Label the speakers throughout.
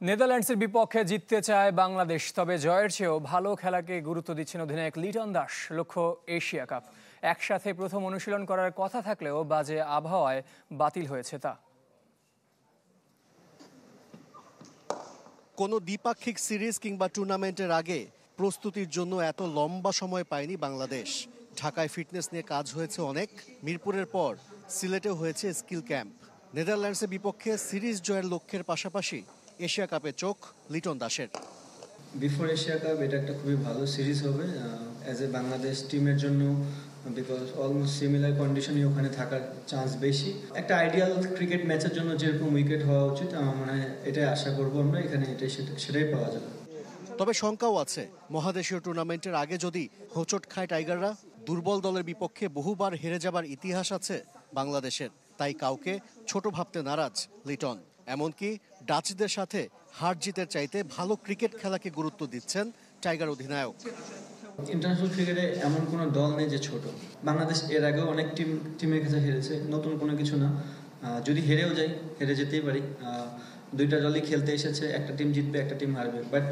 Speaker 1: নেদারল্যান্ডসের বিপক্ষে জিততে চায় বাংলাদেশ, তবে জয়ের চেয়েও ভালো খেলাকে গুরুত্ব দিচ্ছেন অধিনায়ক লিটন দাস। লক্ষ্য এশিয়া কাপ। একসাথে প্রথম অনুশীলন করার কথা থাকলেও বাজে আবহাওয়ায় বাতিল হয়েছে তা।
Speaker 2: কোনো দ্বিপাক্ষিক সিরিজ কিংবা টুর্নামেন্টের আগে প্রস্তুতির জন্য এত লম্বা সময় পায়নি বাংলাদেশ। ঢাকায় ফিটনেস নিয়ে কাজ হয়েছে অনেক, মিরপুরের পর সিলেটেও হয়েছে স্কিল ক্যাম্প। নেদারল্যান্ডসের বিপক্ষে সিরিজ জয়ের লক্ষ্যের পাশাপাশি এশিয়া কাপে চোখ লিটন দাসের।
Speaker 3: বিফোর এশিয়া কাপ এটা একটা খুবই ভালো সিরিজ হবে অ্যাজ এ বাংলাদেশ টিমের জন্য, বিকজ অলমোস্ট সিমিলার কন্ডিশনে ওখানে থাকার চান্স বেশি। একটা আইডিয়াল ক্রিকেট ম্যাচের জন্য যেরকম উইকেট হওয়া উচিত আমার মনে হয় এটাই আশা করবো আমরা, এখানে সেটাই পাওয়া যাবে।
Speaker 2: তবে শঙ্কাও আছে, মহাদেশীয় টুর্নামেন্টের আগে যদি হোঁচট খায় টাইগাররা। দুর্বল দলের বিপক্ষে বহুবার হেরে যাবার ইতিহাস আছে বাংলাদেশের, তাই কাউকে ছোট ভাবতে নারাজ লিটন। এমনকি ডাচদের সাথে হার জিতের চাইতে ভালো ক্রিকেট খেলাকে গুরুত্ব দিচ্ছেন টাইগার অধিনায়ক।
Speaker 3: ইন্টারন্যাশনাল ক্রিকেটে এমন কোনো দল নেই যে ছোট। বাংলাদেশ এর আগেও অনেক টিমের কাছে হেরেছে, নতুন কোনো কিছু না। যদি হেরেও যাই, হেরে যেতেই পারি। দুইটা দলই খেলতে এসেছে, একটা টিম জিতবে একটা টিম হারবে, বাট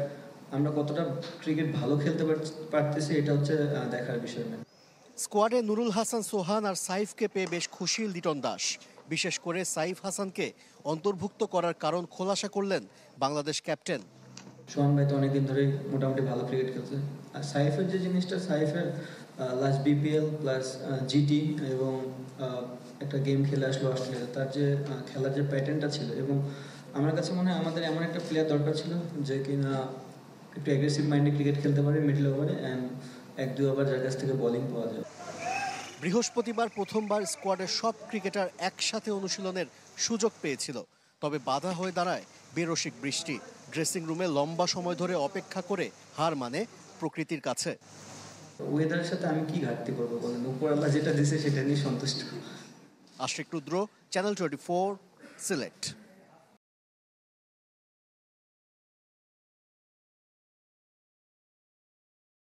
Speaker 3: আমরা কতটা ক্রিকেট ভালো খেলতে পারতেছি এটা হচ্ছে দেখার বিষয়।
Speaker 2: স্কোয়াডে নুরুল হাসান সোহান আর সাইফকে পেয়ে বেশ খুশি লিটন দাস। বিশেষ করে সাইফ হাসানকে অন্তর্ভুক্ত করার কারণ খোলাসা করলেন বাংলাদেশ ক্যাপ্টেন।
Speaker 3: সোহান ভাই তো অনেকদিন ধরেই মোটামুটি ভালো ক্রিকেট খেলছে। আর সাইফের যে জিনিসটা, সাইফের লাস্ট বিপিএল প্লাস জিটি এবং একটা গেম খেলে আসলো অস্ট্রেলিয়াতে, তার যে খেলার যে প্যাটার্নটা ছিল, এবং আমার কাছে মনে হয় আমাদের এমন একটা প্লেয়ার দরকার ছিল যে কিনা একটু অ্যাগ্রেসিভ মাইন্ডে ক্রিকেট খেলতে পারে মিডল ওভারে, অ্যান্ড 1-2 ওভার যার কাছ থেকে বোলিং পাওয়া যায়।
Speaker 2: বৃহস্পতিবার প্রথমবার স্কোয়াডের সব ক্রিকেটার একসাথে অনুশীলনের সুযোগ পেয়েছিল, তবে বাধা হয়ে দাঁড়ায় বেরসিক বৃষ্টি। ড্রেসিং রুমে লম্বা সময় ধরে অপেক্ষা করে হার মানে প্রকৃতির কাছে।
Speaker 3: ওয়েদারের সাথে আমি কি ঘাটতি করবো বলেন, উপর আল্লাহ যেটা দিছে সেটা নিয়ে সন্তুষ্ট।
Speaker 2: আশিক রুদ্র, চ্যানেল 24, সিলেট।